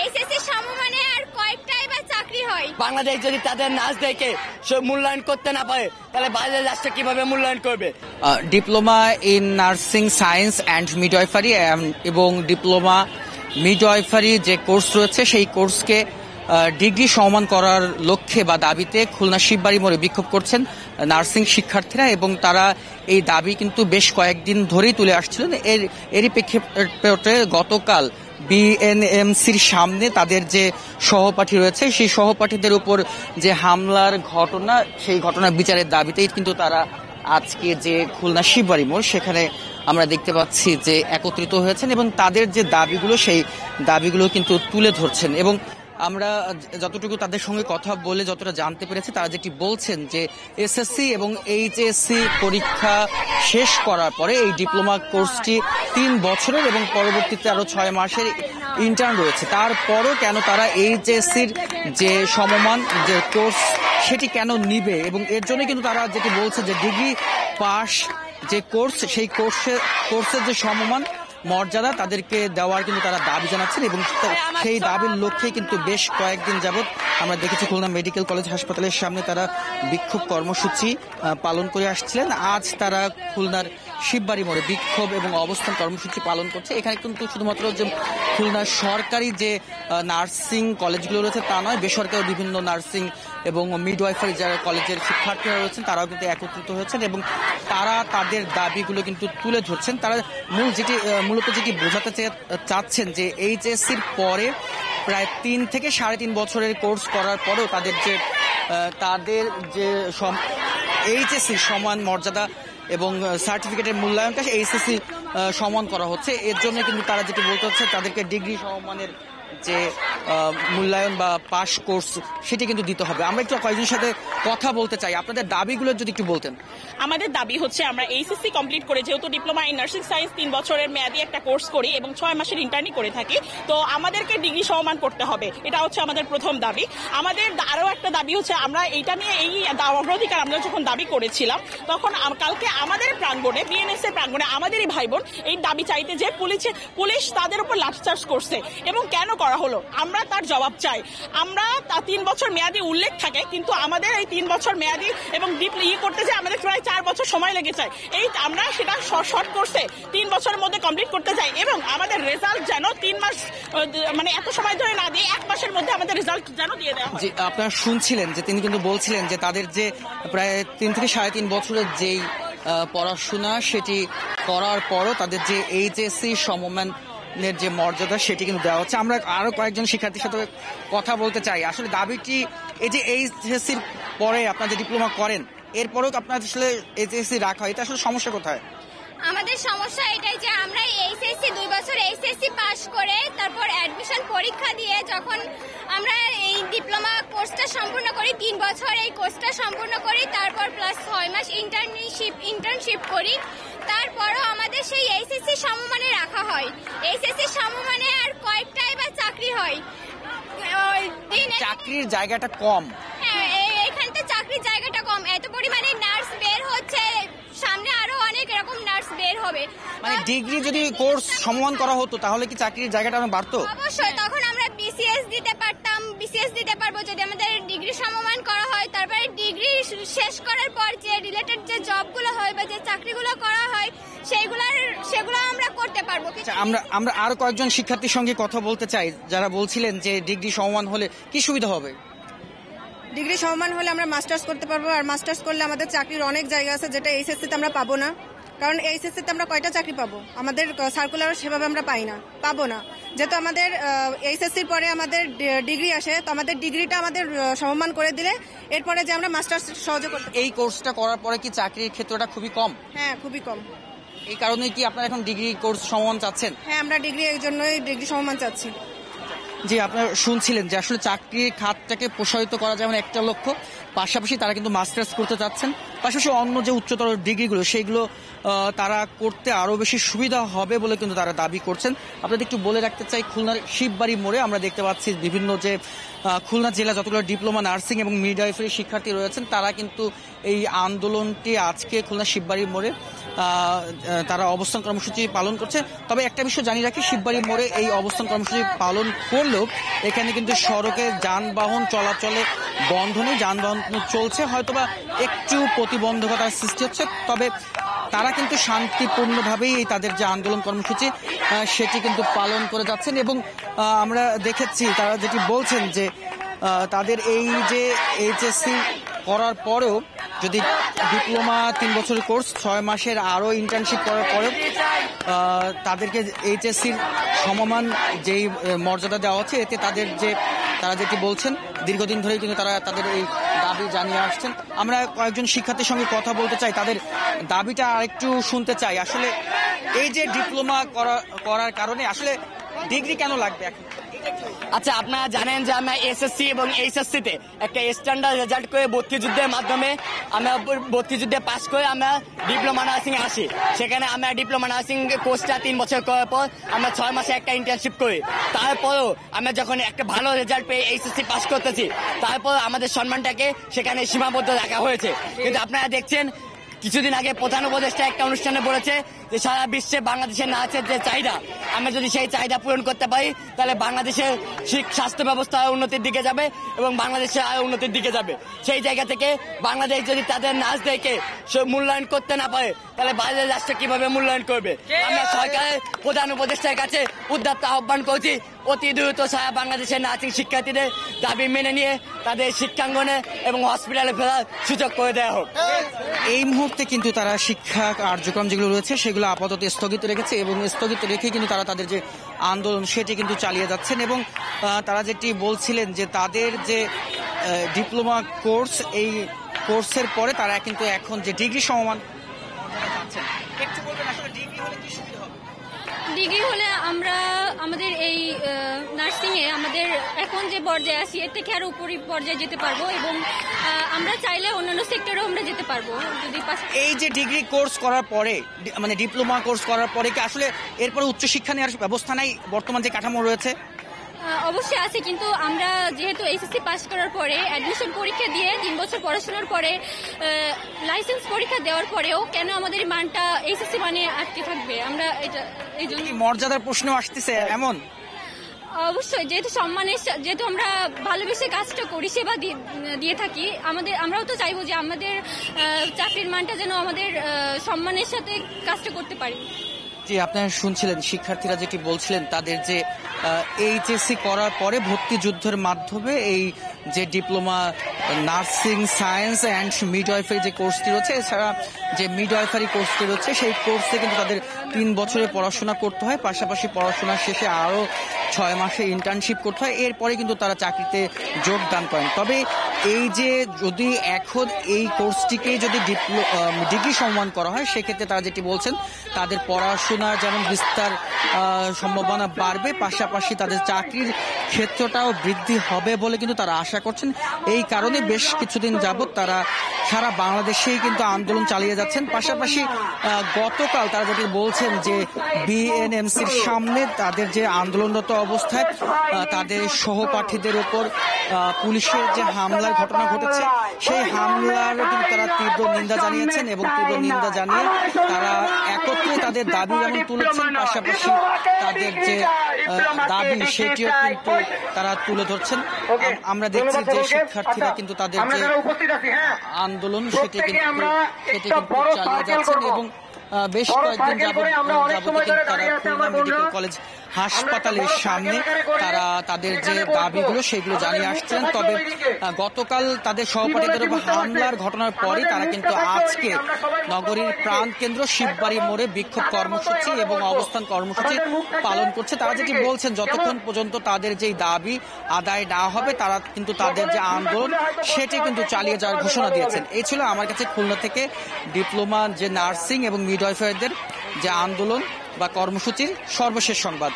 HSC সমমানে আর কয়েকটাই বা চাকরি হয়। বাংলাদেশ যদি তাদের নাচ দেখে মূল্যায়ন করতে না পারে তাহলে বাইরের রাষ্ট্র কিভাবে মূল্যায়ন করবে? Diploma in nursing science and midwifery এবং ডিপ্লোমা মিডওয়াইফারি যে কোর্স রয়েছে সেই কোর্সকে ডিগ্রি সমমান করার লক্ষ্যে বা দাবিতে খুলনা শিববাড়ি মোড়ে বিক্ষোভ করছেন নার্সিং শিক্ষার্থীরা, এবং তারা এই দাবি কিন্তু বেশ কয়েকদিন ধরেই তুলে আসছিলেন। এরই প্রেক্ষাপটে গতকাল বিএনএমসির সামনে তাদের যে সহপাঠী রয়েছে সেই সহপাঠীদের উপর যে হামলার ঘটনা, সেই ঘটনার বিচারের দাবিতেই কিন্তু তারা আজকে যে খুলনা শিববাড়ি মোড় সেখানে আমরা দেখতে পাচ্ছি যে একত্রিত হয়েছেন এবং তাদের যে দাবিগুলো সেই দাবিগুলো কিন্তু তুলে ধরছেন। এবং আমরা যতটুকু তাদের সঙ্গে কথা বলে যতটা জানতে পেরেছি, তারা যেটি বলছেন যে এসএসসি এবং এইচএসসি পরীক্ষা শেষ করার পরে এই ডিপ্লোমা কোর্সটি 3 বছরের এবং পরবর্তীতে আরো 6 মাসের ইন্টার্ন রয়েছে। তারপরও কেন তারা এইচএসসির যে সমমান যে কোর্স সেটি কেন নিবে, এবং এর জন্য কিন্তু তারা যেটি বলছে যে ডিগ্রি পাস যে কোর্স সেই কোর্সের যে সমমান মর্যাদা তাদেরকে দেওয়ার কিন্তু তারা দাবি জানাচ্ছেন। এবং সেই দাবির লক্ষ্যে কিন্তু বেশ কয়েকদিন যাবৎ আমরা দেখেছি খুলনা মেডিকেল কলেজ হাসপাতালের সামনে তারা বিক্ষোভ কর্মসূচি পালন করে আসছিলেন। আজ তারা খুলনার শিববাড়ি মোড়ে বিক্ষোভ এবং অবস্থান কর্মসূচি পালন করছে। এখানে কিন্তু শুধুমাত্র যে খুলনার সরকারি যে নার্সিং কলেজগুলো রয়েছে তা নয়, বেসরকারি বিভিন্ন নার্সিং এবং মিডওয়াইফারি যারা কলেজের শিক্ষার্থীরা রয়েছেন তারাও কিন্তু একত্রিত হয়েছেন এবং তারা তাদের দাবিগুলো কিন্তু তুলে ধরছেন। তারা মূলত যেটি বোঝাতে চাচ্ছেন যে এইচএসসির পরে প্রায় 3 থেকে 3.5 বছরের কোর্স করার পরেও তাদের যে এইচএসসি সমান মর্যাদা এবং সার্টিফিকেটের মূল্যায়নটা এইচএসসি সমান করা হচ্ছে। এর জন্য কিন্তু তারা যেটি বলতে হচ্ছে তাদেরকে ডিগ্রি সমমানের যে মূল্যায়ন বা পাস কোর্স সেটি কিন্তু দিতে হবে। আমরা একটু কয়েকজনের সাথে কথা বলতে চাই, আপনাদের দাবিগুলো যদি একটু বলতেন। আমাদের দাবি হচ্ছে আমরা এইচএসসি কমপ্লিট করে যেহেতু ডিপ্লোমা ইন নার্সিং সায়েন্স 3 বছরের মেয়াদি একটা কোর্স করি এবং 6 মাসের ইন্টার্নি করে থাকি, তো আমাদেরকে ডিগ্রি সমমান করতে হবে। এটা হচ্ছে আমাদের প্রথম দাবি। আমাদের আরো একটা দাবি হচ্ছে আমরা এইটা নিয়ে এই অগ্রাধিকার আমরা যখন দাবি করেছিলাম তখন কালকে আমাদের প্রাঙ্গণে বিএনএস এর প্রাঙ্গণে আমাদেরই ভাই বোন এই দাবি চাইতে যে পুলিশ তাদের উপর লাঠিচার্জ করছে এবং কেন করা হলো আমরা তার জবাব চাই। আমরা 3 বছর মেয়াদি উল্লেখ থাকে, কিন্তু আমাদের এই 3 বছর মেয়াদি এবং করতে যে আমাদের প্রায় 4 বছর সময় লেগে যায়। এই আমরা সেটা শর্ট কোর্সে 3 বছরের মধ্যে কমপ্লিট করতে চাই এবং আমাদের রেজাল্ট যেন 3 মাস মানে এত সময় ধরে না দিয়ে 1 মাসের মধ্যে আমাদের রেজাল্ট যেন দিয়ে দেওয়া হয়। আপনারা শুনছিলেন যে তিনি কিন্তু বলছিলেন যে তাদের যে প্রায় 3 থেকে 3.5 বছরের যেই পড়াশোনা সেটি করার পরও তাদের যে এইচএসসি সমমানের যে মর্যাদা সেটি কিন্তু দেওয়া হচ্ছে। আমরা আরো কয়েকজন শিক্ষার্থীর সাথে কথা বলতে চাই। আসলে দাবিটি এই যে এইচএসসির পরে আপনারা যে ডিপ্লোমা করেন এরপরেও আপনার আসলে এইচএসসি রাখা হয়, এটা আসলে সমস্যা কোথায়? আমাদের সমস্যা এটাই যে আমরা এইচএসসি 2 বছর এইচএসসি পাস করে তারপর অ্যাডমিশন পরীক্ষা দিয়ে যখন আমরা এই ডিপ্লোমা কোর্সটা সম্পূর্ণ করি, 3 বছর এই কোর্সটা সম্পূর্ণ করি, তারপর প্লাস 6 মাস ইন্টার্নশিপ করি, তারপরও আমাদের সেই এইচএসসি সমমানে রাখা হয়। এইচএসসি সমমানে আর কয়েকটাই বা চাকরি হয়। চাকরির জায়গাটা কম। হ্যাঁ, এখানটা চাকরির জায়গাটা কম। এত পরিমাণে নার্স বের হচ্ছে, সামনে আরো অনেক এরকম নার্স বের হবে। মানে ডিগ্রি যদি কোর্স সমান করা হতো তাহলে কি চাকরির জায়গাটা বাড়তো? অবশ্যই, তখন আমরা বিসিএস দিতে পারতাম, বিসিএস দিতে পারবো যদি আমাদের ডিগ্রি সমমান করা হয়। তারপরে ডিগ্রি শেষ করার পর যে রিলেটেড যে জবগুলো হয় বা যে চাকরিগুলো করা হয় সেগুলো আমরা করতে পারবো। আমরা আরো কয়েকজন শিক্ষার্থীর সঙ্গে কথা বলতে চাই যারা বলছিলেন যে ডিগ্রি সমমান হলে কি সুবিধা হবে। ডিগ্রি সমমান হলে আমরা মাস্টার্স করতে পারবো, আর মাস্টার্স করলে আমাদের চাকরির অনেক জায়গা আছে যেটা এইচএসসিতে আমরা পাবো না। কারণ এইচএসসিতে আমরা কয়টা চাকরি পাবো, আমাদের সার্কুলার সেভাবে আমরা পাবো না। যেহেতু আমাদের এইচএসসির পরে আমাদের ডিগ্রি আসে, তো আমাদের ডিগ্রিটা আমাদের সমমান করে দিলে এরপরে যে আমরা মাস্টার্স সহজে করতে। এই কোর্সটা করার পরে কি চাকরির ক্ষেত্রটা খুবই কম? হ্যাঁ, খুবই কম। এই কারণে কি আপনারা এখন ডিগ্রি কোর্স সমমান চাচ্ছেন? হ্যাঁ, আমরা এই জন্যই ডিগ্রি সমমান চাচ্ছি। জি, আপনারা শুনছিলেন যে আসলে চাকরির খাতটাকে প্রসারিত করা যেমন একটা লক্ষ্য, পাশাপাশি তারা কিন্তু মাস্টার্স করতে চাচ্ছেন। পাশাপাশি অন্য যে উচ্চতর ডিগ্রিগুলো সেইগুলো তারা করতে আরো বেশি সুবিধা হবে বলে কিন্তু তারা দাবি করছেন। আপনাদের একটু বলে রাখতে চাই, খুলনার শিববাড়ি মোড়ে আমরা দেখতে পাচ্ছি বিভিন্ন যে খুলনা জেলা যতগুলো ডিপ্লোমা নার্সিং এবং মিডওয়াইফারি শিক্ষার্থী রয়েছেন তারা কিন্তু এই আন্দোলনটি আজকে খুলনা শিববাড়ি মোড়ে তারা অবস্থান কর্মসূচি পালন করছে। তবে একটা বিষয় জানিয়ে রাখি, শিববাড়ি মোড়ে এই অবস্থান কর্মসূচি পালন করলেও এখানে কিন্তু সড়কে যানবাহন চলাচলে বন্ধ নেই, যানবাহন চলছে, হয়তোবা একটু প্রতিবন্ধকতার সৃষ্টি হচ্ছে। তবে তারা কিন্তু শান্তিপূর্ণভাবেই তাদের যে আন্দোলন কর্মসূচি সেটি কিন্তু পালন করে যাচ্ছেন। এবং আমরা দেখেছি তারা যেটি বলছেন যে তাদের এই যে এইচএসসি করার পরেও যদি ডিপ্লোমা 3 বছরের কোর্স 6 মাসের আরও ইন্টার্নশিপ করার পরেও তাদেরকে এইচএসসির সমমান যেই মর্যাদা দেওয়া হচ্ছে, এতে তারা যেটি বলছেন দীর্ঘদিন ধরেই কিন্তু তারা তাদের এই দাবি জানিয়ে আসছেন। আমরা কয়েকজন শিক্ষার্থীর সঙ্গে কথা বলতে চাই, তাদের দাবিটা আরেকটু শুনতে চাই। আসলে এই যে ডিপ্লোমা করার কারণে আসলে ডিগ্রি কেন লাগবে এখন? আচ্ছা, আপনারা জানেন যে আমরা এসএসসি এবং এইচএসসিতে একটা স্ট্যান্ডার্ড রেজাল্ট করে ভর্তি যুদ্ধের মাধ্যমে আমরা ভর্তি যুদ্ধে পাস করে আমরা ডিপ্লোমা নার্সিং আসি। সেখানে আমরা ডিপ্লোমা নার্সিং কোর্সটা 3 বছর করার পর আমরা 6 মাসে একটা ইন্টার্নশিপ করি। তারপরেও আমরা যখন একটা ভালো রেজাল্ট পেয়ে এইচএসসি পাস করতেছি, তারপর আমাদের সম্মানটাকে সেখানে সীমাবদ্ধ রাখা হয়েছে। কিন্তু আপনারা দেখছেন কিছুদিন আগে প্রধান উপদেষ্টা একটা অনুষ্ঠানে বলেছে যে সারা বিশ্বে বাংলাদেশের নার্সের যে চাহিদা, আমরা যদি সেই চাহিদা পূরণ করতে পারি তাহলে বাংলাদেশের স্বাস্থ্য ব্যবস্থা উন্নতির দিকে যাবে এবং বাংলাদেশের আরো উন্নতির দিকে যাবে। সেই জায়গা থেকে বাংলাদেশ যদি তাদের নার্সদেরকে মূল্যায়ন করতে না পারে তাহলে বাইরের রাষ্ট্র কিভাবে মূল্যায়ন করবে? আমরা সরকারের প্রধান উপদেষ্টার কাছে উদাত্ত আহ্বান করছি, অতি দ্রুত সারা বাংলাদেশের নার্সিং শিক্ষার্থীদের দাবি মেনে নিয়ে তাদের শিক্ষাঙ্গনে এবং হসপিটালে ফেরার সুযোগ করে দেওয়া হোক। এই মুহূর্তে কিন্তু তারা শিক্ষা কার্যক্রম যেগুলো রয়েছে সেগুলো আপাতত স্থগিত রেখেছে এবং স্থগিত রেখে কিন্তু তারা তাদের যে আন্দোলন সেটি কিন্তু চালিয়ে যাচ্ছেন। এবং তারা যেটি বলছিলেন যে তাদের যে ডিপ্লোমা কোর্স, এই কোর্সের পরে তারা কিন্তু এখন যে ডিগ্রি সমমান একটু বলবেন আসলে ডিগ্রি হলে কি সুবিধা হবে? ডিগ্রি হলে আমরা আমাদের এই নার্সিং এ আমাদের এখন যে পর্যায়ে আছি এর থেকে আরো উপরি পর্যায়ে যেতে পারবো এবং আমরা চাইলে অন্যান্য সেক্টরেও আমরা যেতে পারবো যদি এই যে ডিগ্রি কোর্স করার পরে মানে ডিপ্লোমা কোর্স করার পরে কি আসলে এরপরে উচ্চশিক্ষা নেওয়ার ব্যবস্থা নাই বর্তমান যে কাঠামো রয়েছে? অবশ্যই আছে, কিন্তু আমরা যেহেতু এইচএসসি পাস করার পরে অ্যাডমিশন পরীক্ষা দিয়ে 3 বছর পড়াশোনার পরে লাইসেন্স পরীক্ষা দেওয়ার পরেও কেন আমাদের মানটা এইচএসসি মানে আটকে থাকবে? আমরা এটা এই জন্য মর্যাদার প্রশ্ন আসতেছে এমন। অবশ্যই যেহেতু আমরা ভালোবেসে কাজটা করি, সেবা দিয়ে থাকি, আমরাও তো চাইবো যে আমাদের চাকরির মানটা যেন আমাদের সম্মানের সাথে কাজটা করতে পারি। জি, আপনারা শুনছিলেন শিক্ষার্থীরা যেটি বলছিলেন তাদের যে এইচএসসি করার পরে ভর্তি যুদ্ধের মাধ্যমে এই যে diploma nursing science and midwifery যে কোর্সটি রয়েছে, এছাড়া যে মিডওয়াইফারি কোর্সটি রয়েছে সেই কোর্সে কিন্তু তাদের 3 বছরের পড়াশোনা করতে হয়, পাশাপাশি পড়াশোনার শেষে আরও 6 মাসে ইন্টার্নশিপ করতে হয়, এরপরে কিন্তু তারা চাকরিতে যোগদান করেন। তবে এই যে যদি এখন এই কোর্সটিকে যদি ডিগ্রি সম্মান করা হয় সেক্ষেত্রে তারা যেটি বলছেন তাদের পড়াশোনা যেমন বিস্তার সম্ভাবনা বাড়বে, পাশাপাশি তাদের চাকরির ক্ষেত্রটাও বৃদ্ধি হবে বলে কিন্তু তারা আশা করছেন। এই কারণে বেশ কিছুদিন যাবৎ তারা সারা বাংলাদেশেই কিন্তু আন্দোলন চালিয়ে যাচ্ছেন। পাশাপাশি গতকাল তারা যেটি বলছেন যে বিএনএমসির সামনে তাদের যে আন্দোলনরত অবস্থায় তাদের সহপাঠীদের উপর পুলিশের যে হামলার ঘটনা ঘটেছে সেই হামলার কিন্তু তারা তীব্র নিন্দা জানিয়েছেন এবং তীব্র নিন্দা জানিয়ে তারা একত্রে তাদের দাবি যেমন তুলেছেন, পাশাপাশি তাদের যে দাবি সেটিও কিন্তু তারা তুলে ধরছেন। আমরা দেখছি যে শিক্ষার্থীরা কিন্তু তাদের যে আন্দোলন সেটি কিন্তু চালিয়ে যাচ্ছেন এবং বেশ কয়েকদিন যাবত তারা খুলনা মেডিকেল কলেজ হাসপাতালের সামনে তারা তাদের যে দাবিগুলো সেগুলো জানিয়ে আসছেন। তবে গতকাল তাদের সহপাঠীদের উপর হামলার ঘটনার পরই তারা কিন্তু আজকে নগরীর প্রাণকেন্দ্র শিববাড়ি মোড়ে বিক্ষোভ কর্মসূচি এবং অবস্থান কর্মসূচি পালন করছে। তারা যেটি বলছেন যতক্ষণ পর্যন্ত তাদের যে দাবি আদায় না হবে তারা কিন্তু তাদের যে আন্দোলন সেটি কিন্তু চালিয়ে যাওয়ার ঘোষণা দিয়েছেন। এই ছিল আমার কাছে খুলনা থেকে ডিপ্লোমা যে নার্সিং এবং মিডওয়াইফারদের যে আন্দোলন বা কর্মসূচির সর্বশেষ সংবাদ।